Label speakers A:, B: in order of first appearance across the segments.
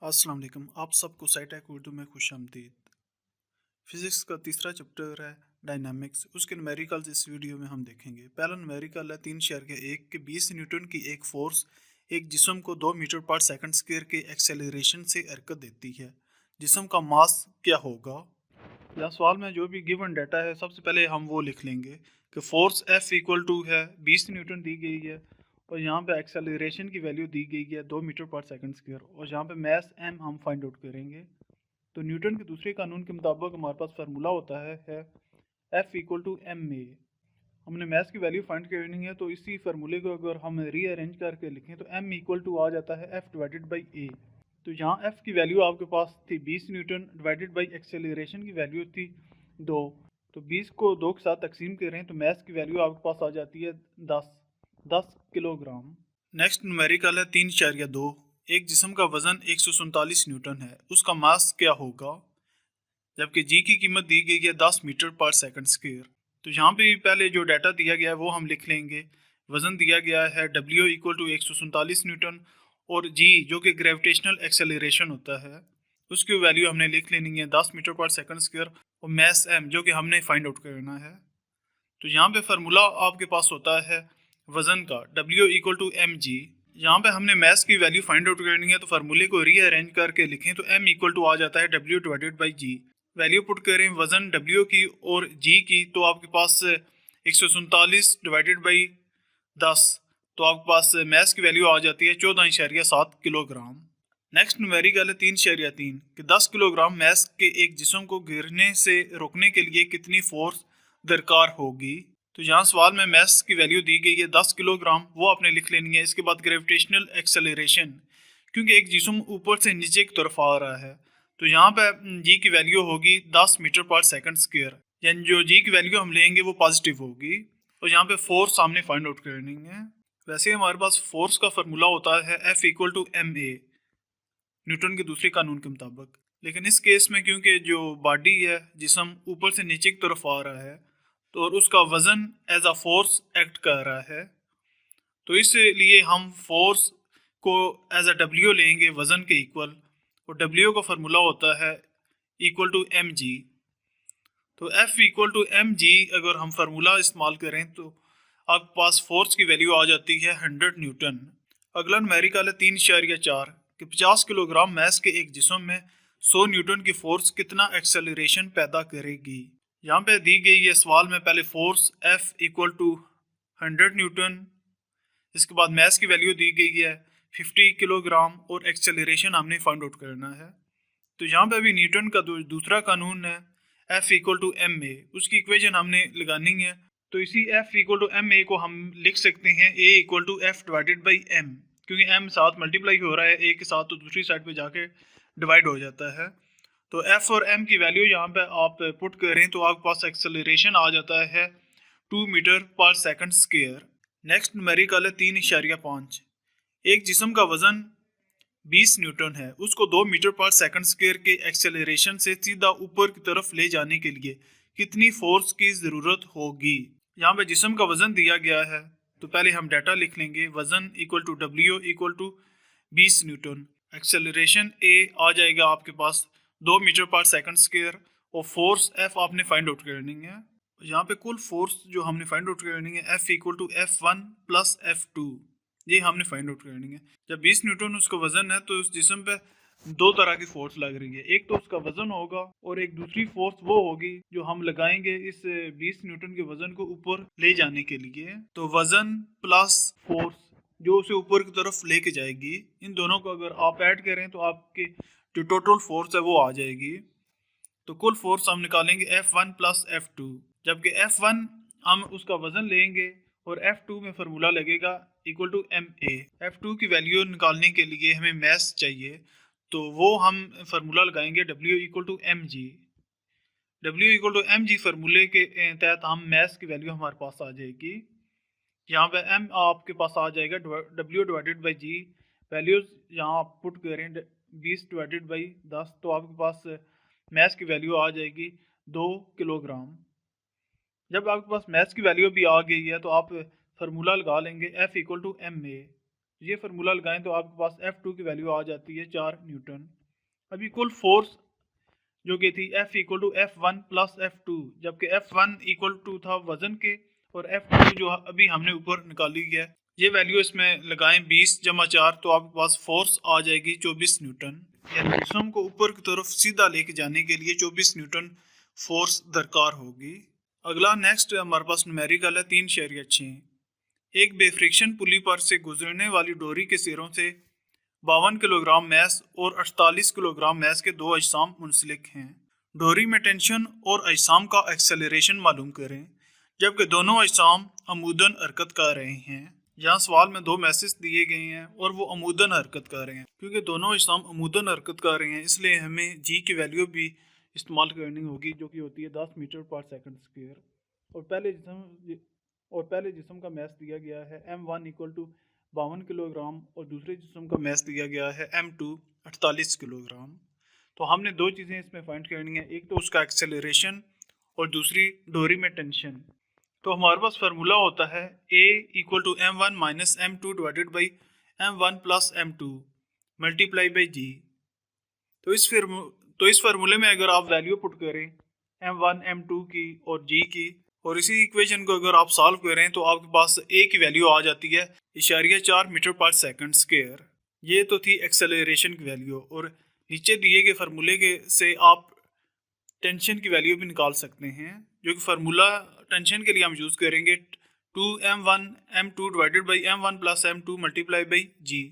A: अस्सलाम वालेकुम। आप सबको साइटेक उर्दू में खुशामदीद। फिज़िक्स का तीसरा चैप्टर है डायनामिक्स। उसके न्यूमेरिकल्स इस वीडियो में हम देखेंगे। पहला न्यूमेरिकल है 3.1 के 20 न्यूटन की एक फोर्स एक जिस्म को 2 मीटर पर सेकंड स्क्वायर के एक्सेलरेशन से हरकत देती है। जिस्म का मास क्या होगा? या सवाल में जो भी गिवन डाटा है सबसे पहले हम वो लिख लेंगे कि फोर्स F इक्वल टू है 20 न्यूटन दी गई है और यहाँ पे एक्सेलरेशन की वैल्यू दी गई है 2 मीटर पर सेकंड स्क्वायर और यहाँ पे मास m हम फाइंड आउट करेंगे। तो न्यूटन के दूसरे कानून के मुताबिक हमारे पास फार्मूला होता है F equal to M A. हमने मास की वैल्यू फाइंड करनी है तो इसी फार्मूले को अगर हम रीअरेंज करके लिखें तो m इक्वल टू आ जाता है F डिवाइडेड बाई ए। तो यहाँ F की वैल्यू आपके पास थी 20 न्यूटन डिवाइडेड बाई एक्सेलरेशन की वैल्यू थी 2। तो 20 को 2 के साथ तकसीम करें तो मास की वैल्यू आपके पास आ जाती है 10 किलोग्राम। नेक्स्ट न्यूमेरिकल है 3.2। एक जिस्म का वजन 147 न्यूटन है, उसका मास क्या होगा? जबकि जी की कीमत दी गई है 10 मीटर पर सेकंड स्क्वायर। तो यहाँ पे पहले जो डाटा दिया गया है वो हम लिख लेंगे। वजन दिया गया है W इक्वल टू 147 न्यूटन और जी जो कि ग्रेविटेशनल एक्सेलरेशन होता है उसकी वैल्यू हमने लिख लेनी है 10 मीटर पर सेकंड स्क्वायर और मास m जो कि हमने फाइंड आउट करना है। तो यहाँ पे फार्मूला आपके पास होता है वजन का W equal to M G. यहाँ पे हमने मास की वैल्यू फाइंड आउट करनी है तो फार्मूले को रीअरेंज करके लिखें तो m इक्वल टू आ जाता है W divided by G. Value put करें वजन W की और G की तो आपके पास 147 डिवाइडेड बाई 10 तो आपके पास मास की वैल्यू आ जाती है 14.7 किलोग्राम। नेक्स्ट न्यूमेरिकल है 3.3 कि 10 किलोग्राम मास के एक जिस्म को गिरने से रोकने के लिए कितनी फोर्स दरकार होगी? तो यहाँ सवाल में मास की वैल्यू दी गई है 10 किलोग्राम, वो आपने लिख लेनी है। इसके बाद ग्रेविटेशनल एक्सेलरेशन, क्योंकि एक जिस्म ऊपर से नीचे की तरफ आ रहा है तो यहाँ पे जी की वैल्यू होगी 10 मीटर पर सेकंड स्क्वायर, यानी जो जी की वैल्यू हम लेंगे वो पॉजिटिव होगी और यहाँ पे फोर्स सामने फाइंड आउट करनी है। वैसे हमारे पास फोर्स का फार्मूला होता है F equal to M A Newton के दूसरे कानून के मुताबिक। लेकिन इस केस में क्योंकि जो बॉडी है जिस्म ऊपर से नीचे की तरफ आ रहा है तो और उसका वजन एज अ फोर्स एक्ट कर रहा है तो इसलिए हम फोर्स को एज अ W लेंगे वजन के इक्वल और W का फार्मूला होता है इक्वल टू एम जी। तो F equal to M G अगर हम फार्मूला इस्तेमाल करें तो आपके पास फोर्स की वैल्यू आ जाती है 100 न्यूटन। अगला न्यूमेरिकल है 3.4 कि 50 किलोग्राम मास के एक जिस्म में 100 न्यूटन की फोर्स कितना एक्सेलरेशन पैदा करेगी? यहाँ पे दी गई है सवाल में पहले force F equal to 100 Newton, इसके बाद मास की वैल्यू दी गई है 50 किलोग्राम और एक्सेलरेशन हमने फाइंड आउट करना है। तो यहाँ पे अभी न्यूटन का दूसरा कानून है F equal to M A, उसकी इक्वेशन हमने लगानी है। तो इसी F equal to M A को हम लिख सकते हैं A equal to F divided by M, क्योंकि m साथ मल्टीप्लाई हो रहा है A के साथ तो दूसरी साइड पे जाके डिवाइड हो जाता है। तो F और m की वैल्यू यहाँ पे आप पुट करें तो आपके पास एक्सेलरेशन आ जाता है 2 मीटर पर सेकंड स्क्वायर। नेक्स्ट न्यूमेरिकल है 3.5। एक जिस्म का वजन 20 न्यूटन है, उसको 2 मीटर पर सेकंड स्क्वायर के एक्सेलरेशन से सीधा ऊपर की तरफ ले जाने के लिए कितनी फोर्स की ज़रूरत होगी? यहाँ पे जिस्म का वजन दिया गया है तो पहले हम डाटा लिख लेंगे। वजन equal to W equal to 20 Newton, acceleration A आ जाएगा आपके पास 2 मीटर पर सेकंड स्क्वायर और फोर्स F आपने फाइंड आउट करनी है। यहाँ पे कुल फोर्स जो हमने फाइंड आउट करनी है F equal to F1 plus F2, ये हमने फाइंड आउट करनी है। जब 20 न्यूटन उसका वजन है तो उस जिस्म पे दो तरह की फोर्स लग रही है, एक तो उसका वजन होगा और एक दूसरी फोर्स वो होगी जो हम लगाएंगे इस 20 न्यूटन के वजन को ऊपर ले जाने के लिए। तो वजन प्लस फोर्स जो उसे ऊपर की तरफ लेके जाएगी, इन दोनों को अगर आप ऐड करें तो आपके जो टोटल फोर्स है वो आ जाएगी। तो कुल फोर्स हम निकालेंगे F1 प्लस F2, जबकि F1 हम उसका वजन लेंगे और F2 में फार्मूला लगेगा equal to M A. F2 की वैल्यू निकालने के लिए हमें मास चाहिए तो वो हम फार्मूला लगाएंगे W equal to M G. W equal to M G फार्मूले के तहत हम मास की वैल्यू हमारे पास आ जाएगी। यहाँ पे m आपके पास आ जाएगा W divided by G. Values यहाँ आप पुट करें 20 डिवाइडेड बाई 10 तो आपके पास मास की वैल्यू आ जाएगी 2 किलोग्राम। जब आपके पास मास की वैल्यू भी आ गई है तो आप फार्मूला लगा लेंगे F equal to M A. ये फार्मूला लगाएं तो आपके पास F2 की वैल्यू आ जाती है 4 न्यूटन। अभी कुल फोर्स जो कि थी F equal to F1 plus F2, जबकि F1 इक्वल टू था वजन के और F2 जो अभी हमने ऊपर निकाली है, ये वैल्यू इसमें लगाएं 20 जमा 4 तो आपके पास फोर्स आ जाएगी 24 न्यूटन। यानी जिस्म को ऊपर की तरफ सीधा लेके जाने के लिए 24 न्यूटन फोर्स दरकार होगी। अगला नेक्स्ट हमारे पास न्यूमेरिकल है 3.6। एक बेफ्रिक्शन पुली पर से गुजरने वाली डोरी के सिरों से 52 किलोग्राम मैस और 48 किलोग्राम मैस के दो अजसाम मुंसलिक हैं। डोरी में टेंशन और अजसाम का एक्सेलरेशन मालूम करें, जबकि दोनों अजसाम अमूदन हरकत कर रहे हैं। यहाँ सवाल में दो मैसेज दिए गए हैं और वो अमूदन हरकत कर रहे हैं। क्योंकि दोनों अजसाम अमूदन हरकत कर रहे हैं, इसलिए हमें जी की वैल्यू भी इस्तेमाल करनी होगी, जो कि होती है 10 मीटर पर सेकंड स्क्वायर। और पहले जिस्म का मैस दिया गया है M1 इक्वल टू 52 किलोग्राम और दूसरे जिस्म का मैस दिया गया है M2 48 किलोग्राम। तो हमने दो चीज़ें इसमें फाइंड करनी है, एक तो उसका एक्सेलरेशन और दूसरी डोरी में टेंशन। तो हमारे पास फार्मूला होता है A equal to M1 minus M2 divided by M1 plus M2 multiply by G। तो इस फार्मूले में अगर आप वैल्यू पुट करें M1 M2 की और G की, और इसी इक्वेशन को अगर आप सॉल्व करें तो आपके पास A की वैल्यू आ जाती है 0.4 मीटर पर सेकंड स्क्वायर। ये तो थी एक्सेलरेशन की वैल्यू, और नीचे दिए गए फार्मूले के से आप टेंशन की वैल्यू भी निकाल सकते हैं, जो कि फार्मूला टेंशन के लिए हम यूज़ करेंगे 2m1 m2 divided by m1 plus m2 multiply by g।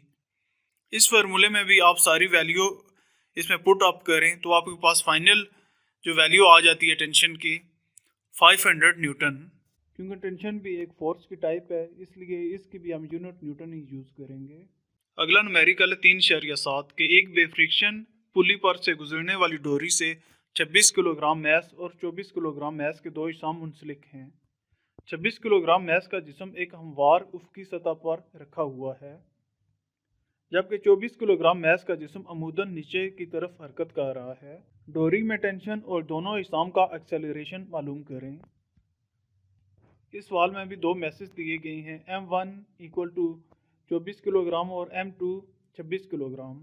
A: इस फार्मूले में भी आप सारी वैल्यू इसमें पुट अप करें तो आपके पास फाइनल जो वैल्यू आ जाती है टेंशन की 500 न्यूटन। क्योंकि टेंशन भी एक फोर्स की टाइप है, इसलिए इसकी भी हम यूनिट न्यूटन ही यूज़ करेंगे। अगला न्यूमेरिकल 3.7 के एक बेफ्रिक्शन पुली पर से गुजरने वाली डोरी से 26 किलोग्राम मैस और 24 किलोग्राम मैस के दो अजसाम मुंसलिक हैं। 26 किलोग्राम मैस का जिस्म एक हमवार उफ़क़ी सतह पर रखा हुआ है, जबकि 24 किलोग्राम मैस का जिस्म अमूदन नीचे की तरफ हरकत कर रहा है। डोरी में टेंशन और दोनों अजसाम का एक्सेलरेशन मालूम करें। इस सवाल में भी दो मैसेज दिए गए हैं M1 इक्वल टू 24 किलोग्राम और M2 26 किलोग्राम।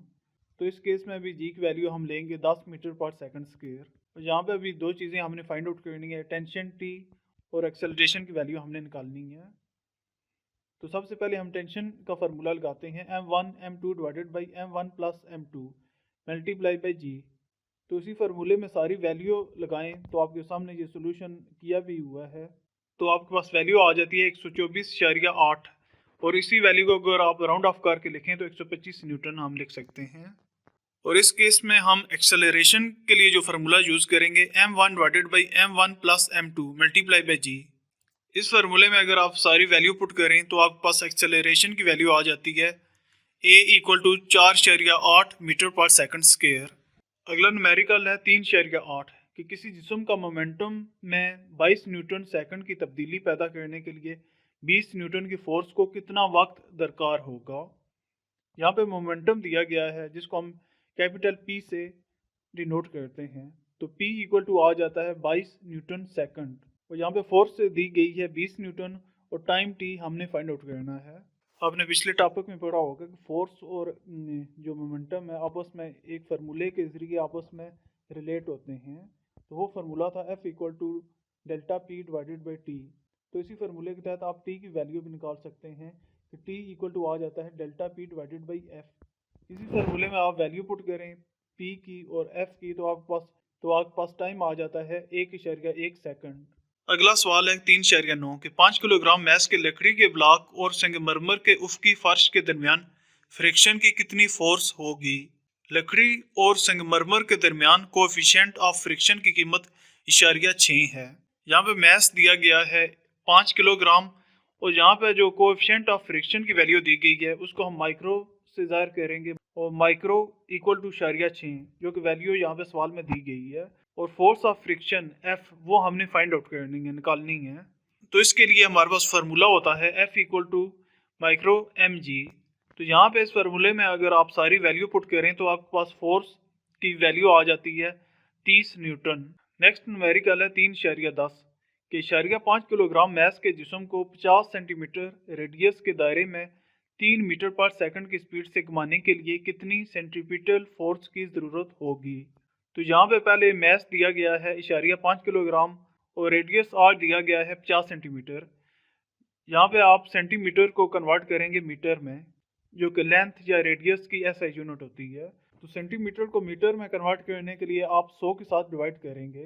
A: तो इस केस में भी जी की वैल्यू हम लेंगे 10 मीटर पर सेकंड स्क्वायर। और यहाँ पे भी दो चीज़ें हमने फाइंड आउट करनी है, टेंशन टी और एक्सेलरेशन की वैल्यू हमने निकालनी है। तो सबसे पहले हम टेंशन का फार्मूला लगाते हैं M1 M2 divided by M1 plus M2 multiply by g. तो इसी फार्मूले में सारी वैल्यू लगाएं तो आपके सामने ये सोल्यूशन किया भी हुआ है। तो आपके पास वैल्यू आ जाती है 124.8, और इसी वैल्यू को अगर आप राउंड ऑफ करके लिखें तो 125 न्यूटन हम लिख सकते हैं। और इस केस में हम एक्सेलरेशन के लिए जो फार्मूला यूज़ करेंगे M1 divided by M1 plus M2 multiply by g. इस फार्मूले में अगर आप सारी वैल्यू पुट करें तो आपके पास एक्सेलरेशन की वैल्यू आ जाती है A इक्वल टू 4.8 मीटर पर सेकंड स्क्वायर। अगला न्यूमेरिकल है 3.8 कि किसी जिस्म का मोमेंटम में 22 न्यूटन सेकंड की तब्दीली पैदा करने के लिए 20 न्यूटन की फोर्स को कितना वक्त दरकार होगा। यहाँ पे मोमेंटम दिया गया है जिसको हम कैपिटल P से डिनोट करते हैं। तो P इक्वल टू आ जाता है 22 न्यूटन सेकंड, और यहाँ पे फोर्स दी गई है 20 न्यूटन और टाइम T हमने फाइंड आउट करना है। आपने पिछले टॉपिक में पढ़ा होगा कि फोर्स और जो मोमेंटम है आपस में एक फार्मूले के ज़रिए आपस में रिलेट होते हैं। तो वो फार्मूला था F equal to delta P divided by T। तो इसी फार्मूले के तहत आप T की वैल्यू भी निकाल सकते हैं कि T इक्वल टू आ जाता है delta P divided by F। इसी फार्मूले में आप वैल्यू पुट करें P की और F की तो आपके पास टाइम आ जाता है 1.1 सेकंड। अगला सवाल है 3.9 के 5 किलोग्राम मैस के लकड़ी के ब्लॉक और संगमरमर के उफ़क़ी फर्श के दरमियान फ्रिक्शन की कितनी फोर्स होगी। लकड़ी और संगमरमर के दरमियान कोएफिशिएंट ऑफ फ्रिक्शन की कीमत 0.6 है। यहाँ पे मैस दिया गया है 5 किलोग्राम, और यहाँ पे जो कोएफिशिएंट ऑफ फ्रिक्शन की वैल्यू दी गई है उसको हम माइक्रो से ज़ाहिर करेंगे, और माइक्रो इक्वल टू 0.6 जो कि वैल्यू यहाँ पे सवाल में दी गई है। और फोर्स ऑफ फ्रिक्शन F वो हमने फाइंड आउट करनी है, निकालनी है। तो इसके लिए हमारे पास फार्मूला होता है F equal to micro mg। तो यहाँ पे इस फार्मूले में अगर आप सारी वैल्यू पुट करें तो आपके पास फोर्स की वैल्यू आ जाती है 30 न्यूटन। नेक्स्ट न्यूमेरिकल है 3.10 कि 0.5 किलोग्राम मैस के जिस्म को 50 सेंटीमीटर रेडियस के दायरे में 3 मीटर पर सेकंड की स्पीड से घुमाने के लिए कितनी सेंट्रीपिटल फोर्स की ज़रूरत होगी। तो यहाँ पे पहले मैस दिया गया है 5 किलोग्राम और रेडियस आर दिया गया है 50 सेंटीमीटर। यहाँ पे आप सेंटीमीटर को कन्वर्ट करेंगे मीटर में, जो कि लेंथ या रेडियस की एसआई यूनिट होती है। तो सेंटीमीटर को मीटर में कन्वर्ट करने के लिए आप 100 के साथ डिवाइड करेंगे,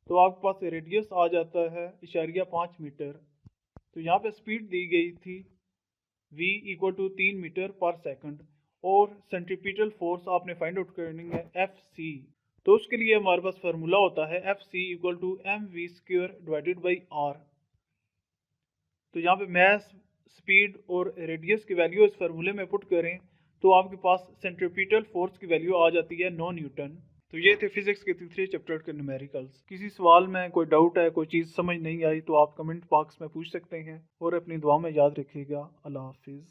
A: तो आपके पास रेडियस आ जाता है 5 मीटर। तो यहाँ पे स्पीड दी गई थी v इक्वल टू 3 मीटर पर सेकंड और सेंट्रीपिटल फोर्स आपने फाइंड आउट करनी है Fc। तो उसके लिए हमारे पास फार्मूला होता है Fc equal to mv² divided by r। तो यहाँ पे मैस, स्पीड और रेडियस की वैल्यू इस फार्मूले में पुट करें तो आपके पास सेंट्रीपिटल फोर्स की वैल्यू आ जाती है 9 न्यूटन। तो ये थे फिजिक्स के तीसरे चैप्टर के न्यूमेरिकल्स। किसी सवाल में कोई डाउट है, कोई चीज़ समझ नहीं आई तो आप कमेंट बॉक्स में पूछ सकते हैं और अपनी दुआ में याद रखिएगा। अल्लाह हाफिज़।